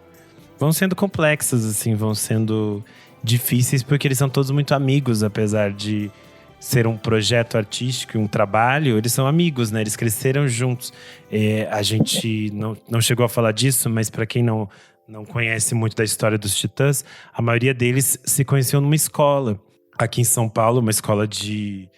sendo complexas, assim, vão sendo difíceis, porque eles são todos muito amigos, apesar de ser um projeto artístico e um trabalho, eles são amigos, né? Eles cresceram juntos. A gente não chegou a falar disso, mas para quem não conhece muito da história dos Titãs, a maioria deles se conheceu numa escola aqui em São Paulo, uma escola de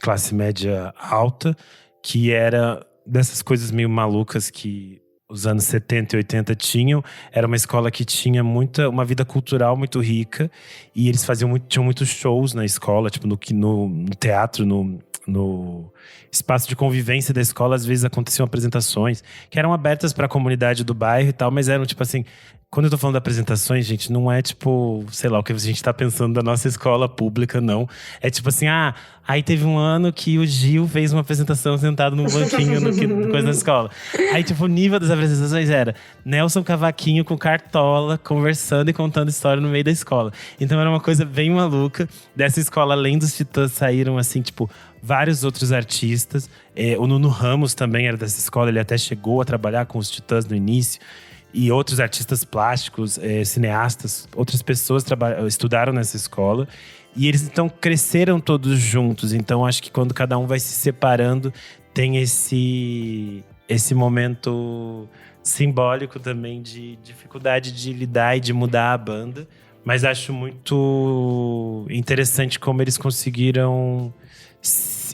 classe média alta, que era dessas coisas meio malucas que os anos 70 e 80 tinham. Era uma escola que tinha uma vida cultural muito rica. E eles tinham muitos shows na escola, tipo no teatro, no espaço de convivência da escola. Às vezes aconteciam apresentações que eram abertas para a comunidade do bairro e tal, mas eram tipo assim… Quando eu tô falando de apresentações, gente, não é tipo, sei lá, o que a gente tá pensando da nossa escola pública, não. É tipo assim, aí teve um ano que o Gil fez uma apresentação sentado num banquinho coisa na escola. Aí, tipo, o nível das apresentações era Nelson Cavaquinho com cartola, conversando e contando história no meio da escola. Então era uma coisa bem maluca. Dessa escola, além dos Titãs, saíram, assim, tipo, vários outros artistas. O Nuno Ramos também era dessa escola, ele até chegou a trabalhar com os Titãs no início. E outros artistas plásticos, cineastas, outras pessoas estudaram nessa escola. E eles, então, cresceram todos juntos. Então, acho que quando cada um vai se separando, tem esse momento simbólico também de dificuldade de lidar e de mudar a banda. Mas acho muito interessante como eles conseguiram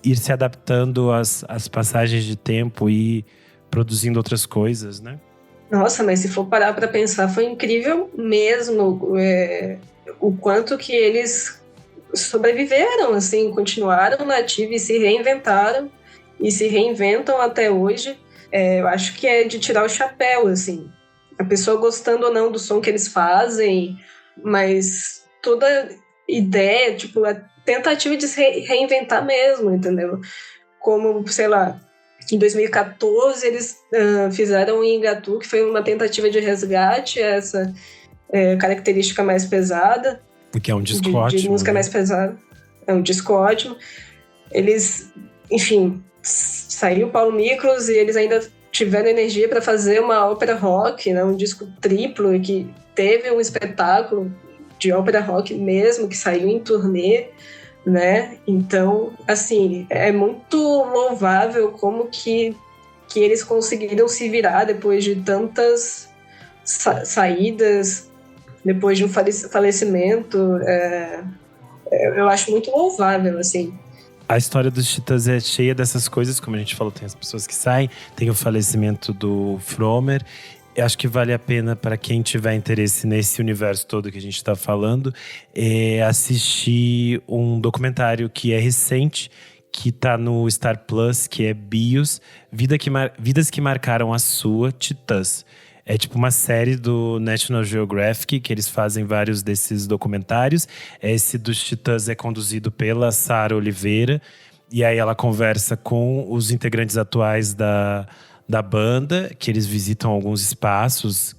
ir se adaptando às passagens de tempo e produzindo outras coisas, né? Nossa, mas se for parar para pensar, foi incrível mesmo o quanto que eles sobreviveram, assim, continuaram na ativa e se reinventaram e se reinventam até hoje. Eu acho que é de tirar o chapéu, assim. A pessoa gostando ou não do som que eles fazem, mas toda ideia, tipo, a tentativa de se reinventar mesmo, entendeu? Como, sei lá, em 2014, eles fizeram o Ingatu, que foi uma tentativa de resgate a essa característica mais pesada. Porque é um disco de ótimo. música, né? Mais pesada. É um disco ótimo. Eles, enfim, saiu o Paulo Miklos e eles ainda tiveram energia para fazer uma ópera rock, né? Um disco triplo, que teve um espetáculo de ópera rock mesmo, que saiu em turnê, né? Então, assim, é muito louvável como que eles conseguiram se virar depois de tantas saídas, depois de um falecimento. Eu acho muito louvável, assim. A história dos Titãs é cheia dessas coisas, como a gente falou, tem as pessoas que saem, tem o falecimento do Fromer. Eu acho que vale a pena para quem tiver interesse nesse universo todo que a gente está falando, assistir um documentário que é recente, que está no Star Plus, que é Bios, Vidas que Marcaram a Sua, Titãs. É tipo uma série do National Geographic, que eles fazem vários desses documentários. Esse dos Titãs é conduzido pela Sara Oliveira. E aí ela conversa com os integrantes atuais da banda, que eles visitam alguns espaços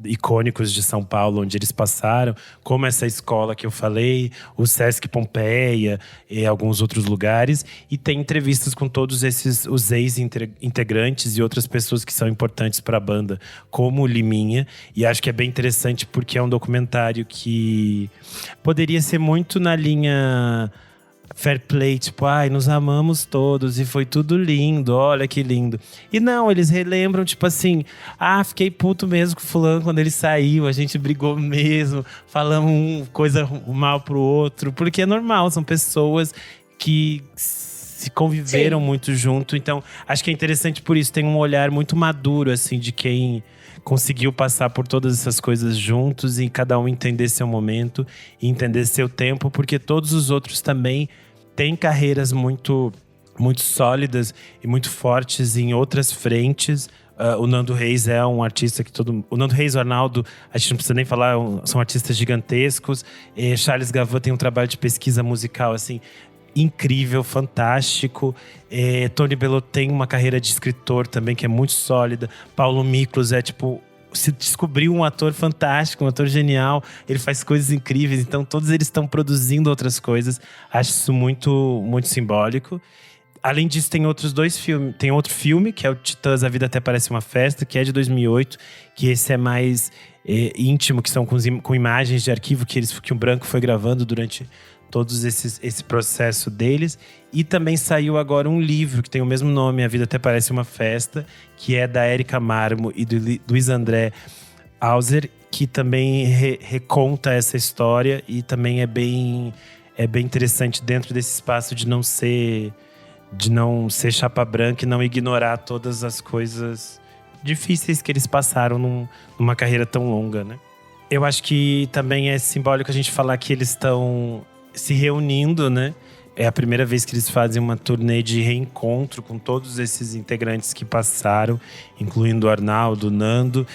icônicos de São Paulo, onde eles passaram, como essa escola que eu falei, o Sesc Pompeia e alguns outros lugares. E tem entrevistas com todos os ex-integrantes e outras pessoas que são importantes para a banda, como o Liminha. E acho que é bem interessante porque é um documentário que poderia ser muito na linha fair play, tipo, nos amamos todos e foi tudo lindo, olha que lindo. E não, eles relembram, tipo assim, fiquei puto mesmo com fulano quando ele saiu, a gente brigou mesmo, falamos coisa mal pro outro, porque é normal, são pessoas que se conviveram Sim. muito junto. Então, acho que é interessante por isso. Tem um olhar muito maduro, assim, de quem conseguiu passar por todas essas coisas juntos e cada um entender seu momento e entender seu tempo, porque todos os outros também têm carreiras muito, muito sólidas e muito fortes em outras frentes. O Nando Reis é um artista que o Nando Reis e o Arnaldo, a gente não precisa nem falar, são artistas gigantescos. Charles Gavin tem um trabalho de pesquisa musical, assim, incrível, fantástico. Tony Bellot tem uma carreira de escritor também que é muito sólida. Paulo Miklos se descobriu um ator fantástico, um ator genial. Ele faz coisas incríveis. Então, todos eles estão produzindo outras coisas. Acho isso muito, muito simbólico. Além disso, tem outros dois filmes. Tem outro filme, que é o Titãs, A Vida Até Parece Uma Festa, que é de 2008. Que esse é mais íntimo, que são com imagens de arquivo que o Branco foi gravando durante todos esse processo deles. E também saiu agora um livro que tem o mesmo nome, A Vida Até Parece Uma Festa, que é da Érica Marmo e do Luiz André Hauser, que também reconta essa história e também é bem interessante dentro desse espaço de não ser chapa branca e não ignorar todas as coisas difíceis que eles passaram numa carreira tão longa, né? Eu acho que também é simbólico a gente falar que eles estão se reunindo, né? É a primeira vez que eles fazem uma turnê de reencontro com todos esses integrantes que passaram, incluindo o Arnaldo, o Nando.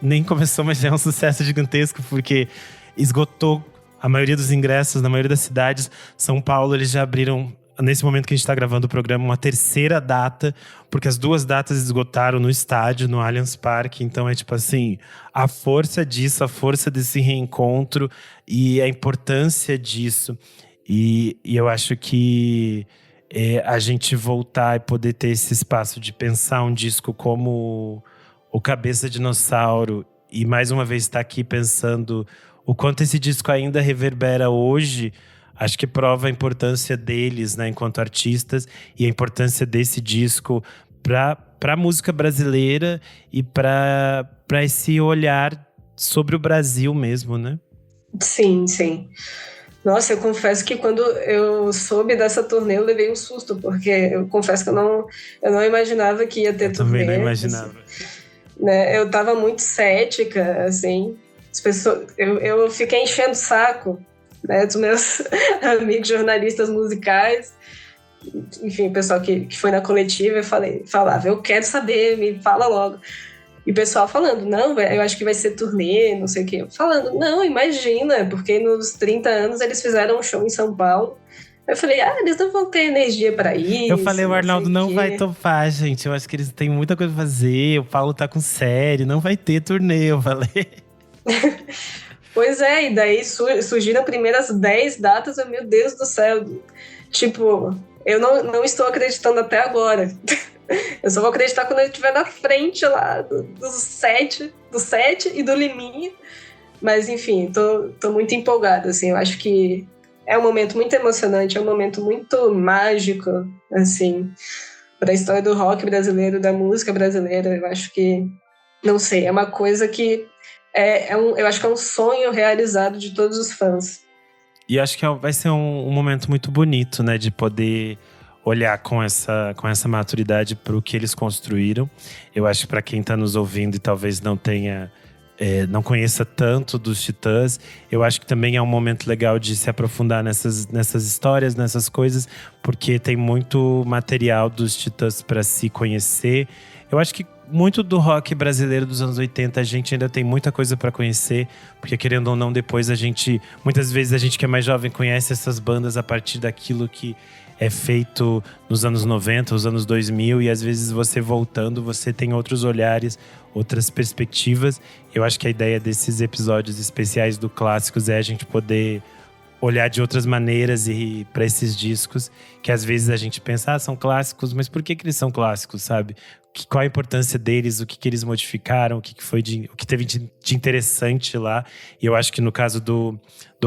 Nem começou, mas já é um sucesso gigantesco, porque esgotou a maioria dos ingressos na maioria das cidades. São Paulo, eles já abriram, nesse momento que a gente está gravando o programa, uma terceira data, porque as duas datas esgotaram no estádio, no Allianz Parque. Então é tipo assim, a força disso, a força desse reencontro e a importância disso. E eu acho que a gente voltar e poder ter esse espaço de pensar um disco como o Cabeça Dinossauro e mais uma vez estar aqui pensando o quanto esse disco ainda reverbera hoje, acho que prova a importância deles, né, enquanto artistas, e a importância desse disco para a música brasileira e para esse olhar sobre o Brasil mesmo, né? Sim, sim. Nossa, eu confesso que quando eu soube dessa turnê, eu levei um susto, porque eu confesso que eu não imaginava que ia ter turnê. Também não imaginava. Assim, né? Eu tava muito cética, assim. As pessoas, eu fiquei enchendo o saco, né, dos meus amigos jornalistas musicais. Enfim, o pessoal que foi na coletiva, falava, eu quero saber, me fala logo. E o pessoal falando, não, eu acho que vai ser turnê, não sei o quê. Falando, não, imagina, porque nos 30 anos eles fizeram um show em São Paulo. Eu falei, eles não vão ter energia pra isso. Eu falei, o Arnaldo não vai topar, gente. Eu acho que eles têm muita coisa pra fazer. O Paulo tá com série, não vai ter turnê, eu falei. Pois é, e daí surgiram primeiras 10 datas, meu Deus do céu. Tipo, eu não estou acreditando até agora. Eu só vou acreditar quando eu estiver na frente lá do set e do Liminha. Mas, enfim, tô muito empolgada, assim. Eu acho que é um momento muito emocionante, é um momento muito mágico, assim, para a história do rock brasileiro, da música brasileira. Eu acho que, não sei, é uma coisa que eu acho que é um sonho realizado de todos os fãs. E acho que vai ser um momento muito bonito, né, de poder olhar com essa maturidade para o que eles construíram. Eu acho que para quem está nos ouvindo e talvez não conheça tanto dos Titãs, eu acho que também é um momento legal de se aprofundar nessas histórias, nessas coisas, porque tem muito material dos Titãs para se conhecer. Eu acho que muito do rock brasileiro dos anos 80, a gente ainda tem muita coisa para conhecer, porque querendo ou não, depois muitas vezes a gente que é mais jovem conhece essas bandas a partir daquilo que é feito nos anos 90, os anos 2000, e às vezes você voltando, você tem outros olhares, outras perspectivas. Eu acho que a ideia desses episódios especiais do Clássicos é a gente poder olhar de outras maneiras e para esses discos que às vezes a gente pensa, são clássicos, mas por que eles são clássicos, sabe? Qual a importância deles, o que eles modificaram, o que teve de interessante lá. E eu acho que no caso do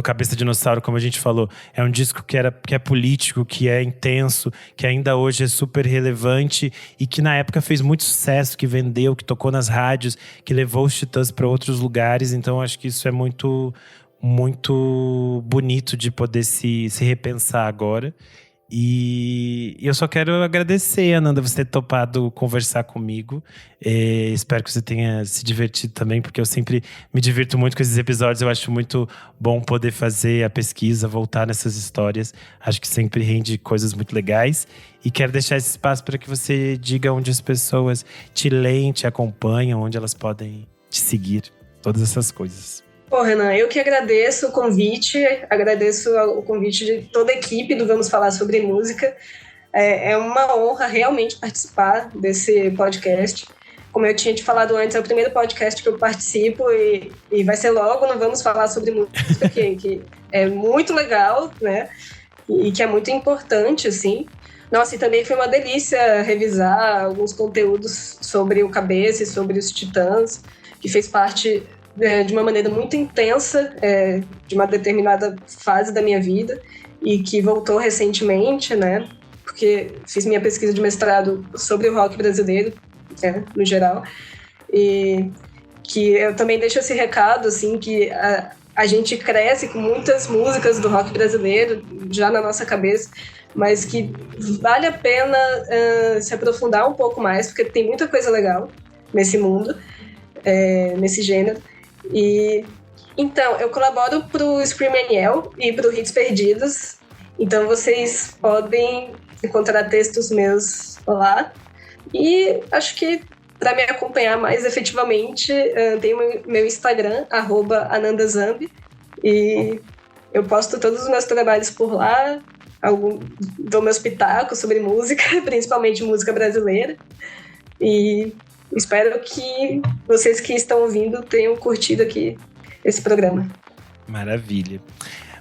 Cabeça Dinossauro, como a gente falou, é um disco que é político, que é intenso, que ainda hoje é super relevante e que na época fez muito sucesso, que vendeu, que tocou nas rádios, que levou os Titãs para outros lugares. Então acho que isso é muito, muito bonito de poder se repensar agora. E eu só quero agradecer, Ananda, você ter topado conversar comigo. Espero que você tenha se divertido também, porque eu sempre me divirto muito com esses episódios. Eu acho muito bom poder fazer a pesquisa, voltar nessas histórias. Acho que sempre rende coisas muito legais. E quero deixar esse espaço para que você diga onde as pessoas te leem, te acompanham, onde elas podem te seguir. Todas essas coisas. Pô, Renan, eu que agradeço o convite, agradeço o convite de toda a equipe do Vamos Falar Sobre Música. É uma honra realmente participar desse podcast. Como eu tinha te falado antes, é o primeiro podcast que eu participo e vai ser logo no Vamos Falar Sobre Música, que é muito legal, né? E que é muito importante, assim. Nossa, e também foi uma delícia revisar alguns conteúdos sobre o Cabeça e sobre os Titãs, que fez parte de uma maneira muito intensa de uma determinada fase da minha vida e que voltou recentemente, né? Porque fiz minha pesquisa de mestrado sobre o rock brasileiro, no geral, e que eu também deixo esse recado, assim, que a gente cresce com muitas músicas do rock brasileiro já na nossa cabeça, mas que vale a pena se aprofundar um pouco mais, porque tem muita coisa legal nesse mundo, nesse gênero. E então, eu colaboro pro Scream NL e pro Hits Perdidos. Então vocês podem encontrar textos meus lá. E acho que para me acompanhar mais efetivamente, tem o meu Instagram, @AnandaZambi. E eu posto todos os meus trabalhos por lá. Dou meus pitacos sobre música, principalmente música brasileira. E espero que vocês que estão ouvindo tenham curtido aqui esse programa. Maravilha.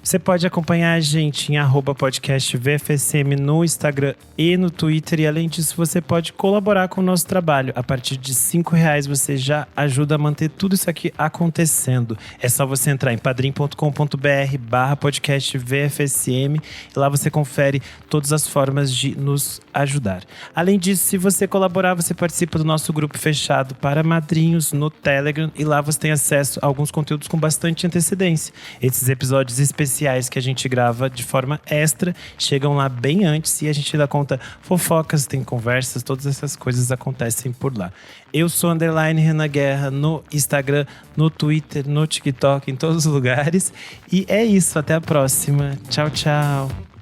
Você pode acompanhar a gente em @podcastvfsm no Instagram e no Twitter. E além disso, você pode colaborar com o nosso trabalho. A partir de R$5 você já ajuda a manter tudo isso aqui acontecendo. É só você entrar em padrim.com.br/podcastvfsm. E lá você confere todas as formas de nos ajudar. Além disso, se você colaborar, você participa do nosso grupo fechado para madrinhos no Telegram. E lá você tem acesso a alguns conteúdos com bastante antecedência. Esses episódios especiais que a gente grava de forma extra chegam lá bem antes e a gente dá conta fofocas, tem conversas, todas essas coisas acontecem por lá. Eu sou _Renan Guerra no Instagram, no Twitter, no TikTok, em todos os lugares. E é isso, até a próxima. Tchau, tchau.